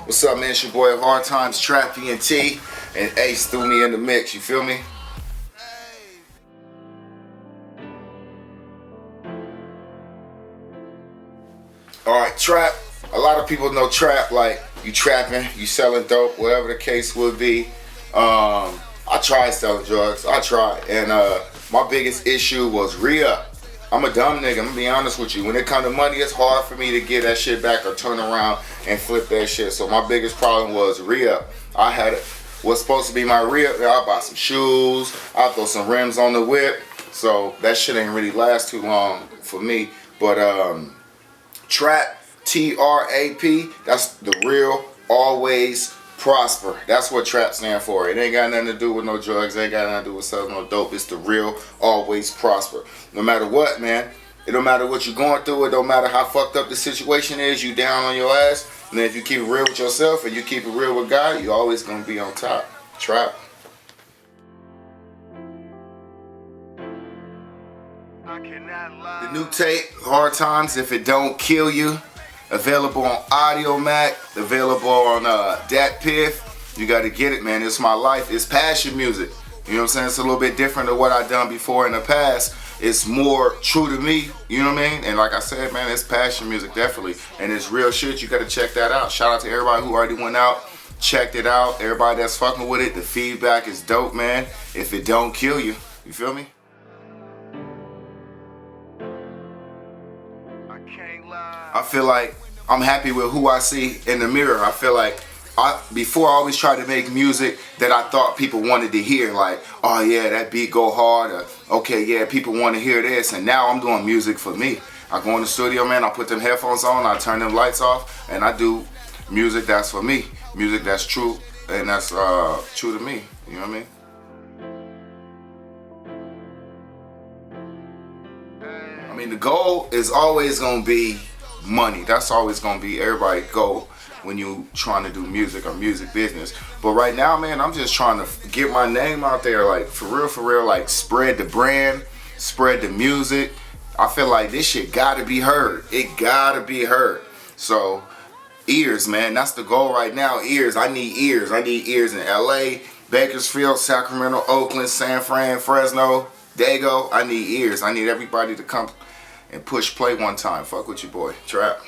What's up, man? It's your boy Hardtymez, Trap ENT, and Ace threw me in the mix, you feel me? Alright, trap. A lot of people know trap like you trapping, you selling dope, whatever the case would be. I tried selling drugs, and my biggest issue was re-up. I'm a dumb nigga, I'm gonna be honest with you. When it comes to money, it's hard for me to get that shit back or turn around and flip that shit. So my biggest problem was re-up. I had what's supposed to be my re-up. I bought some shoes, I throw some rims on the whip. So that shit ain't really last too long for me. But trap, T-R-A-P, that's the real, always prosper. That's what trap stand for. It ain't got nothing to do with no drugs, ain't got nothing to do with selling no dope. It's the real, always prosper. No matter what, man. It don't matter what you're going through. It don't matter how fucked up the situation is. You down on your ass. And then if you keep it real with yourself and you keep it real with God, you always gonna be on top. Trap. The new tape, Hardtymez, If It Don't Kill You. Available on Audio Mac, available on Dat Piff. You gotta get it, man. It's my life. It's passion music. You know what I'm saying? It's a little bit different than what I've done before in the past. It's more true to me, you know what I mean? And like I said, man, it's passion music, definitely. And it's real shit. You gotta check that out. Shout out to everybody who already went out, checked it out. Everybody that's fucking with it. The feedback is dope, man. If it don't kill you. You feel me? I feel like I'm happy with who I see in the mirror. I feel like before I always tried to make music that I thought people wanted to hear, like, oh yeah, that beat go hard, or okay, yeah, people want to hear this. And now I'm doing music for me. I go in the studio, man, I put them headphones on, I turn them lights off, and I do music that's for me. Music that's true, and that's true to me. You know what I mean? I mean, the goal is always gonna be money. That's always gonna be everybody's goal when you trying to do music or music business. But right now, man, I'm just trying to get my name out there, like for real, like spread the brand, spread the music. I feel like this shit gotta be heard. It gotta be heard. So ears, man, that's the goal right now. Ears. I need ears. I need ears in LA, Bakersfield, Sacramento, Oakland, San Fran, Fresno, Dago. I need ears. I need everybody to come and push play one time. Fuck with your boy, Trap.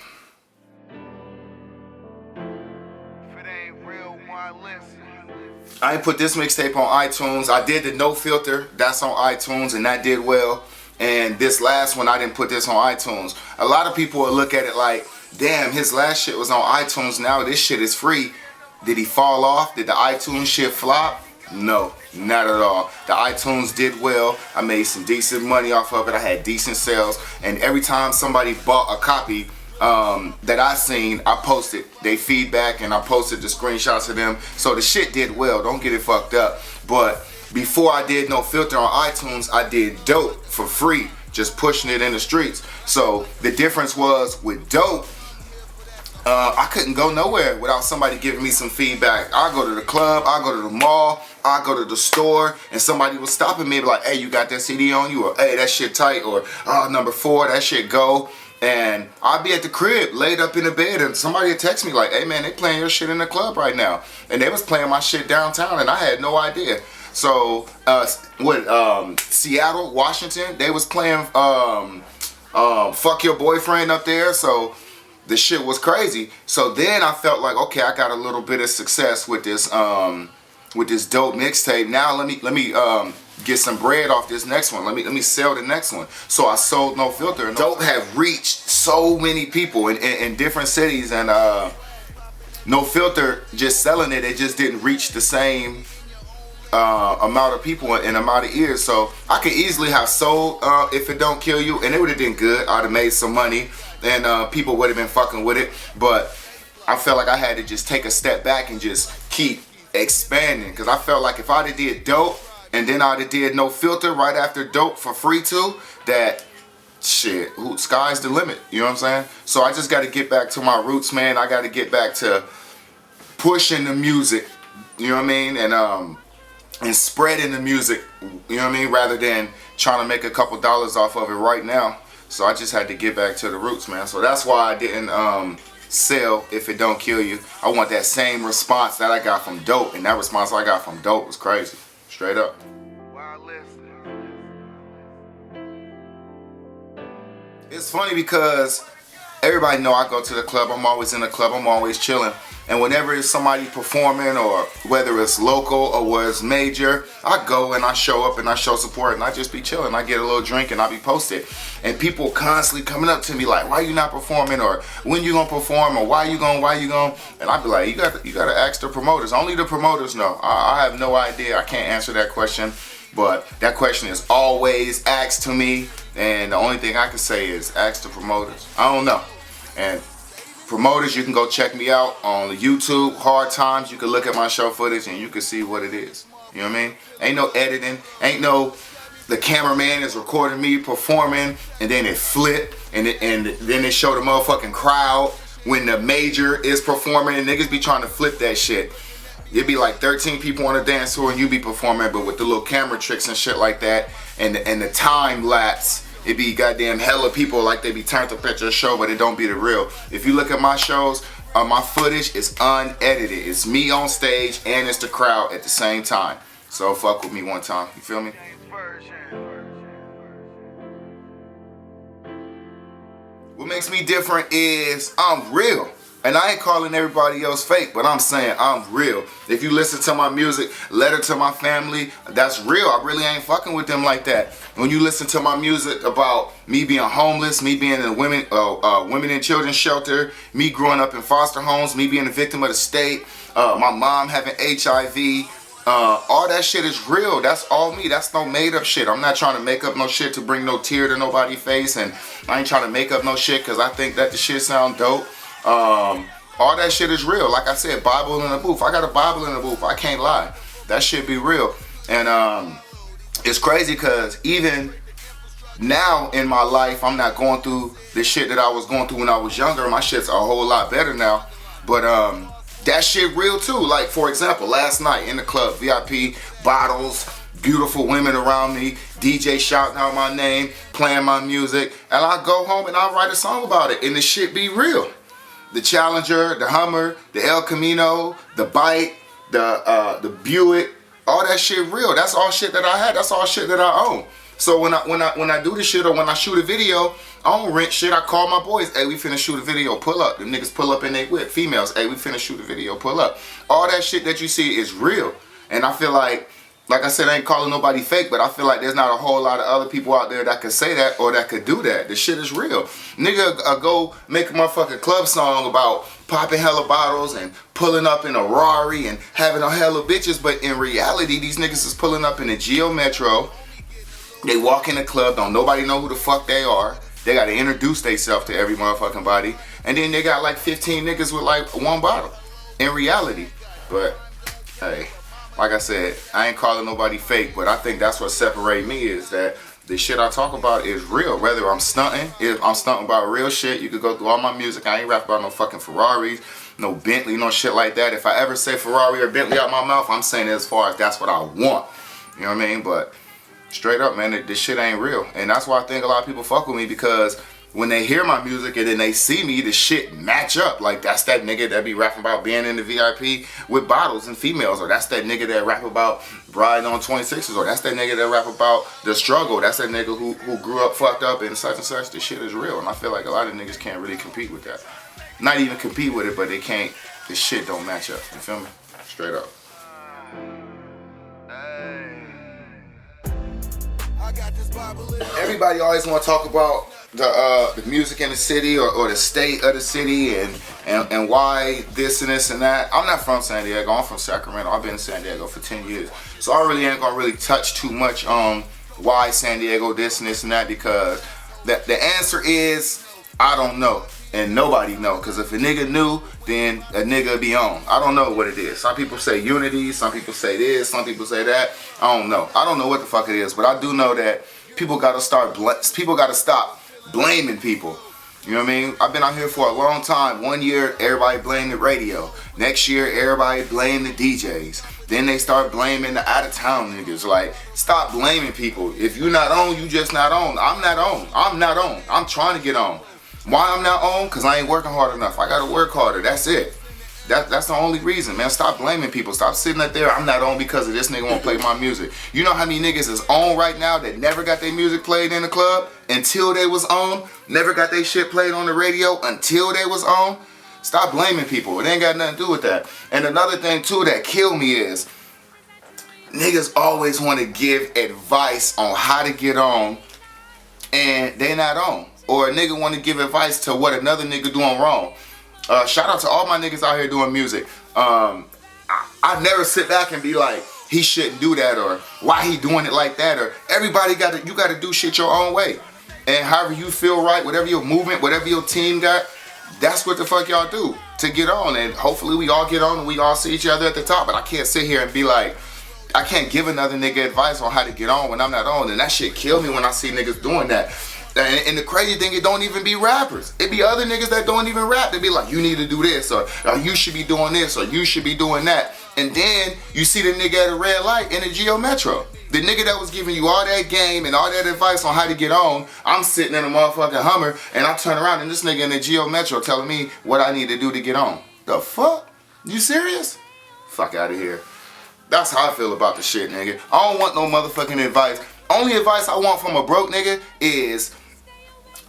I ain't put this mixtape on iTunes. I did the No Filter, that's on iTunes, and that did well. And this last one, I didn't put this on iTunes. A lot of people will look at it like, damn, his last shit was on iTunes, now this shit is free. Did he fall off? Did the iTunes shit flop? No, not at all. The iTunes did well. I made some decent money off of it. I had decent sales. And every time somebody bought a copy that I seen, I posted their feedback and I posted the screenshots of them. So the shit did well. Don't get it fucked up. But before I did No Filter on iTunes, I did Dope for free, just pushing it in the streets. So the difference was with Dope, I couldn't go nowhere without somebody giving me some feedback. I go to the club, I go to the mall, I go to the store, and somebody was stopping me like, hey, you got that CD on you? Or hey, that shit tight? Or oh, number 4, that shit go. And I'd be at the crib, laid up in the bed, and somebody would text me like, hey man, they playing your shit in the club right now. And they was playing my shit downtown, and I had no idea. So, Seattle, Washington, they was playing Fuck Your Boyfriend up there, so the shit was crazy. So then I felt like, okay, I got a little bit of success with this dope mixtape. Now let me get some bread off this next one. Let me sell the next one. So I sold No Filter. Dope have reached so many people in different cities, and No Filter just selling it just didn't reach the same amount of people and amount of ears. So I could easily have sold If It Don't Kill You, and it would have been good. I'd have made some money, and people would have been fucking with it. But I felt like I had to just take a step back and just keep expanding, because I felt like if I'd have did Dope and then I'd have did No Filter right after Dope for free too, that shit, sky's the limit, you know what I'm saying? So I just got to get back to my roots, man. I got to get back to pushing the music, you know what I mean, and spreading the music, you know what I mean, rather than trying to make a couple dollars off of it right now. So I just had to get back to the roots, man. So that's why I didn't sell if it don't kill you. I want that same response that I got from dope, and that response I got from dope was crazy. Straight up. It's funny because everybody know I go to the club. I'm always in the club. I'm always chilling. And whenever it's somebody performing, or whether it's local or whether it's major, I go and I show up and I show support and I just be chilling. I get a little drink and I be posted. And people constantly coming up to me like, why you not performing, or when you gonna perform, or why you going? And I be like, you gotta ask the promoters. Only the promoters know. I have no idea. I can't answer that question. But that question is always asked to me. And the only thing I can say is ask the promoters. I don't know. And promoters, you can go check me out on YouTube, Hardtymez. You can look at my show footage and you can see what it is. You know what I mean? Ain't no editing. Ain't no the cameraman is recording me performing and then it flip and then they show the motherfucking crowd when the major is performing, and niggas be trying to flip that shit. It'd be like 13 people on a dance floor and you be performing, but with the little camera tricks and shit like that, and the time lapse, it be goddamn hella people like they be turned up at your show, but it don't be the real. If you look at my shows, my footage is unedited. It's me on stage and it's the crowd at the same time. So fuck with me one time, you feel me? What makes me different is I'm real. And I ain't calling everybody else fake, but I'm saying I'm real. If you listen to my music, Letter to My Family, that's real. I really ain't fucking with them like that. When you listen to my music about me being homeless, me being in a women and children's shelter, me growing up in foster homes, me being a victim of the state, my mom having HIV, all that shit is real. That's all me. That's no made up shit. I'm not trying to make up no shit to bring no tear to nobody's face, and I ain't trying to make up no shit because I think that the shit sound dope. All that shit is real. Like I said, Bible in the booth. I got a Bible in the booth. I can't lie. That shit be real. And it's crazy because even now in my life, I'm not going through the shit that I was going through when I was younger. My shit's a whole lot better now. But that shit real too. Like, for example, last night in the club, VIP, bottles, beautiful women around me, DJ shouting out my name, playing my music, and I go home and I write a song about it, and the shit be real. The Challenger, the Hummer, the El Camino, the Bike, the Buick, all that shit real. That's all shit that I had. That's all shit that I own. So when I do this shit, or when I shoot a video, I don't rent shit. I call my boys, hey, we finna shoot a video, pull up. The niggas pull up in they whip. Females, hey, we finna shoot a video, pull up. All that shit that you see is real. And I feel like I said, I ain't calling nobody fake, but I feel like there's not a whole lot of other people out there that could say that or that could do that. The shit is real. Nigga go make a motherfucking club song about popping hella bottles and pulling up in a Rari and having a hella bitches, but in reality, these niggas is pulling up in a Geo Metro. They walk in the club, don't nobody know who the fuck they are. They gotta introduce themselves to every motherfucking body. And then they got like 15 niggas with like one bottle. In reality. But, hey. Like I said, I ain't calling nobody fake, but I think that's what separates me, is that the shit I talk about is real. Whether I'm stunting, if I'm stunting about real shit, you could go through all my music. I ain't rap about no fucking Ferraris, no Bentley, no shit like that. If I ever say Ferrari or Bentley out my mouth, I'm saying it as far as that's what I want. You know what I mean? But straight up, man, this shit ain't real. And that's why I think a lot of people fuck with me, because when they hear my music and then they see me, the shit match up. Like, that's that nigga that be rapping about being in the VIP with bottles and females, or that's that nigga that rap about riding on 26s, or that's that nigga that rap about the struggle. That's that nigga who grew up fucked up and such and such. The shit is real, and I feel like a lot of niggas can't really compete with that. Not even compete with it, but they can't. The shit don't match up. You feel me? Straight up. Everybody always want to talk about the music in the city or the state of the city and why this and this and that. I'm not from San Diego. I'm from Sacramento. I've been in San Diego for 10 years. So I really ain't gonna touch too much on why San Diego this and this and that, because the answer is I don't know. And nobody know, because if a nigga knew, then a nigga be on. I don't know what it is. Some people say unity, some people say this, some people say that. I don't know. I don't know what the fuck it is, but I do know that people gotta stop blaming people. You know what I mean? I've been out here for a long time. 1 year, everybody blamed the radio. Next year, everybody blamed the DJs. Then they start blaming the out-of-town niggas. Like, stop blaming people. If you not on, you just not on. I'm not on. I'm not on. I'm trying to get on. Why I'm not on? Because I ain't working hard enough. I gotta work harder. That's it. That's the only reason, man. Stop blaming people. Stop sitting up there. I'm not on because of this nigga won't play my music. You know how many niggas is on right now that never got their music played in the club until they was on? Never got their shit played on the radio until they was on? Stop blaming people. It ain't got nothing to do with that. And another thing too that kill me is niggas always want to give advice on how to get on and they not on. Or a nigga want to give advice to what another nigga doing wrong. Shout out to all my niggas out here doing music. I never sit back and be like, he shouldn't do that, or why he doing it like that, or everybody you gotta do shit your own way. And however you feel right, whatever your movement, whatever your team got, that's what the fuck y'all do to get on. And hopefully we all get on and we all see each other at the top. But I can't sit here and be like, I can't give another nigga advice on how to get on when I'm not on. And that shit kill me when I see niggas doing that. And the crazy thing, it don't even be rappers. It be other niggas that don't even rap. They be like, you need to do this, or you should be doing this, or you should be doing that. And then you see the nigga at a red light in the Geo Metro. The nigga that was giving you all that game and all that advice on how to get on, I'm sitting in a motherfucking Hummer and I turn around and this nigga in the Geo Metro telling me what I need to do to get on. The fuck? You serious? Fuck out of here. That's how I feel about the shit, nigga. I don't want no motherfucking advice. Only advice I want from a broke nigga is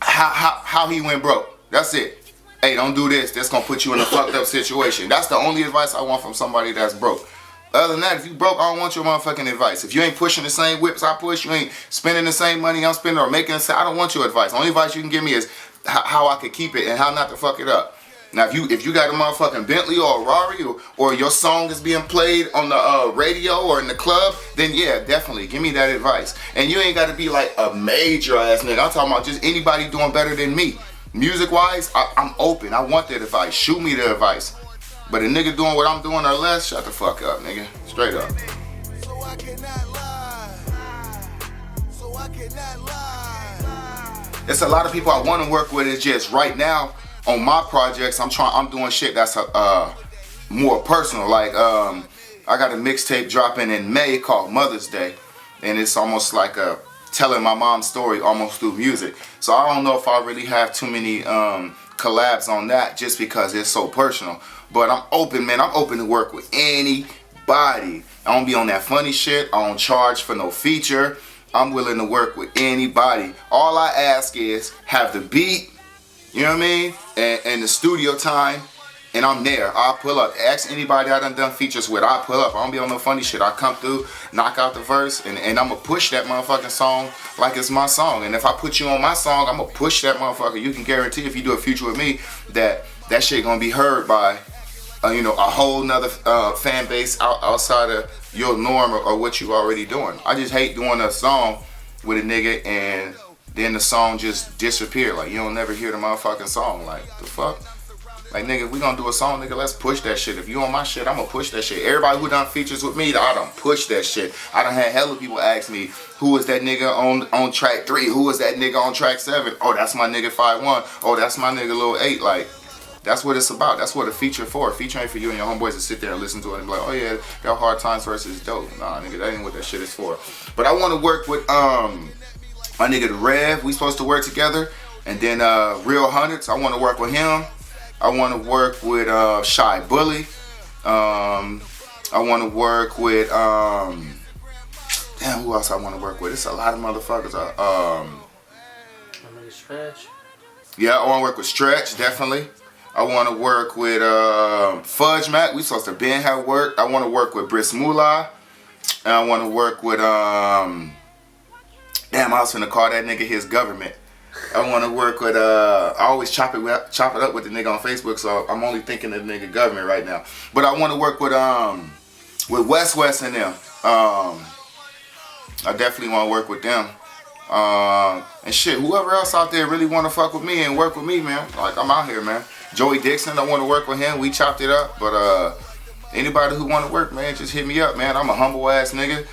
how he went broke. That's it. Hey, don't do this. That's gonna put you in a fucked up situation. That's the only advice I want from somebody that's broke. Other than that, if you broke, I don't want your motherfucking advice. If you ain't pushing the same whips I push, you ain't spending the same money I'm spending or making the same, I don't want your advice. The only advice you can give me is how I could keep it and how not to fuck it up. Now, if you got a motherfucking Bentley or a Rari or your song is being played on the radio or in the club, then yeah, definitely give me that advice. And you ain't got to be like a major ass nigga. I'm talking about just anybody doing better than me. Music-wise, I'm open. I want that advice. Shoot me the advice. But a nigga doing what I'm doing or less, shut the fuck up, nigga. Straight up. So I cannot lie. So I cannot lie. It's a lot of people I want to work with. It's just right now on my projects, I'm doing shit that's more personal. Like I got a mixtape dropping in May called Mother's Day, and it's almost like telling my mom's story almost through music. So I don't know if I really have too many collabs on that just because it's so personal. But I'm open, man. I'm open to work with anybody. I don't be on that funny shit. I don't charge for no feature. I'm willing to work with anybody. All I ask is have the beat, you know what I mean, and the studio time, and I'm there. I'll pull up. Ask anybody I done features with. I'll pull up. I don't be on no funny shit. I come through, knock out the verse, and I'm going to push that motherfucking song like it's my song. And if I put you on my song, I'm going to push that motherfucker. You can guarantee if you do a feature with me that shit going to be heard by a whole nother fan base outside of your norm or what you already doing. I just hate doing a song with a nigga and then the song just disappear. Like, you don't never hear the motherfucking song. Like, the fuck? Like, nigga, if we gonna do a song, nigga, let's push that shit. If you on my shit, I'm gonna push that shit. Everybody who done features with me, I done push that shit. I done had hella people ask me, who was that nigga on track 3? Who was that nigga on track 7? Oh, that's my nigga 5-1. Oh, that's my nigga Lil 8. Like, that's what it's about. That's what a feature for. A feature ain't for you and your homeboys to sit there and listen to it and be like, oh yeah, that Hardtymez verse is dope. Nah, nigga, that ain't what that shit is for. But I want to work with my nigga the Rev. We supposed to work together. And then Real Hundreds, I want to work with him. I want to work with Shy Bully. I want to work with damn, who else I want to work with? It's a lot of motherfuckers. Stretch. Yeah, I want to work with Stretch, definitely. I want to work with Fudge Mac. We supposed to been have work. I want to work with Briss Moolah. And I want to work with damn, I was finna call that nigga his government. I want to work with I always chop it up with the nigga on Facebook, so I'm only thinking of the nigga government right now. But I want to work with West and them. I definitely want to work with them. And shit, whoever else out there really want to fuck with me and work with me, man. Like, I'm out here, man. Joey Dixon, I want to work with him. We chopped it up, but anybody who want to work, man, just hit me up, man. I'm a humble ass nigga,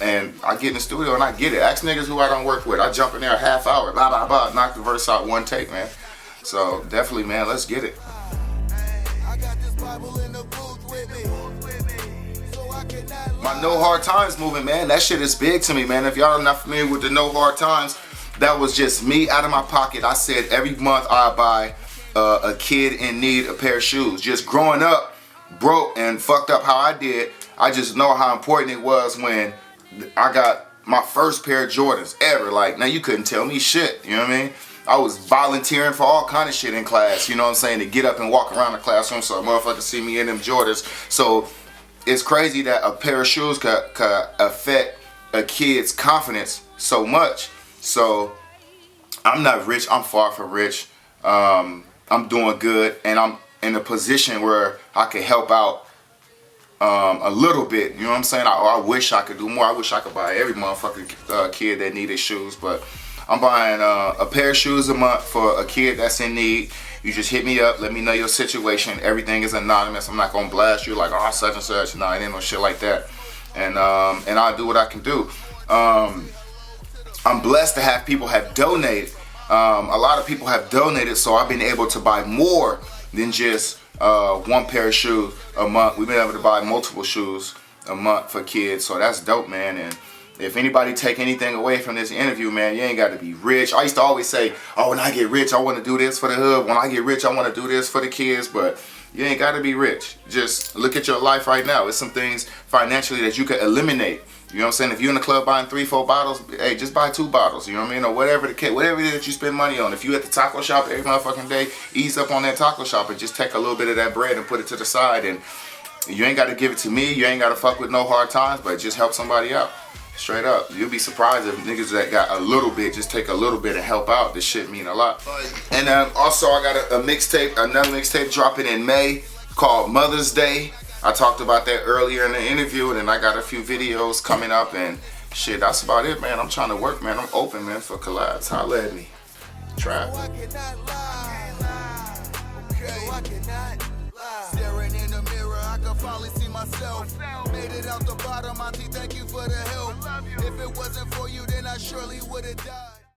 and I get in the studio and I get it. Ask niggas who I don't work with. I jump in there a half hour, blah blah blah, knock the verse out one take, man. So definitely, man, let's get it. My No Hard Times movement, man, that shit is big to me, man. If y'all are not familiar with the No Hard Times, that was just me out of my pocket. I said every month I buy a kid in need a pair of shoes. Just growing up broke and fucked up how I did, I just know how important it was when I got my first pair of Jordans ever. Like, now you couldn't tell me shit, you know what I mean? I was volunteering for all kind of shit in class, you know what I'm saying, to get up and walk around the classroom so a motherfucker see me in them Jordans. So it's crazy that a pair of shoes could affect a kid's confidence so much. So I'm not rich, I'm far from rich. I'm doing good, and I'm in a position where I can help out a little bit, you know what I'm saying? I wish I could do more. I wish I could buy every motherfucking kid that needed shoes, but I'm buying a pair of shoes a month for a kid that's in need. You just hit me up, let me know your situation. Everything is anonymous. I'm not gonna blast you like, oh, such and such. No, it ain't no shit like that. And I'll do what I can do. I'm blessed to have people have donated. A lot of people have donated, so I've been able to buy more than just one pair of shoes a month. We've been able to buy multiple shoes a month for kids, so that's dope, man. And if anybody take anything away from this interview, man, you ain't got to be rich. I used to always say, oh, when I get rich, I want to do this for the hood. When I get rich, I want to do this for the kids. But you ain't got to be rich. Just look at your life right now. There's some things financially that you could eliminate. You know what I'm saying? If you're in the club buying 3-4 bottles, hey, just buy 2 bottles. You know what I mean? Or whatever the case, whatever it is that you spend money on. If you at the taco shop every motherfucking day, ease up on that taco shop and just take a little bit of that bread and put it to the side. And you ain't got to give it to me. You ain't got to fuck with no hard times, but just help somebody out. Straight up. You'll be surprised if niggas that got a little bit just take a little bit and help out. This shit mean a lot. And also I got a mixtape, another mixtape dropping in May called Mother's Day. I talked about that earlier in the interview, and then I got a few videos coming up, and shit, that's about it, man. I'm trying to work, man. I'm open, man, for collabs. Holla at me. Trap. Staring in the mirror, I can finally see myself. Made it out the bottom, Auntie, thank you for the help. If it wasn't for you, then I surely would have died.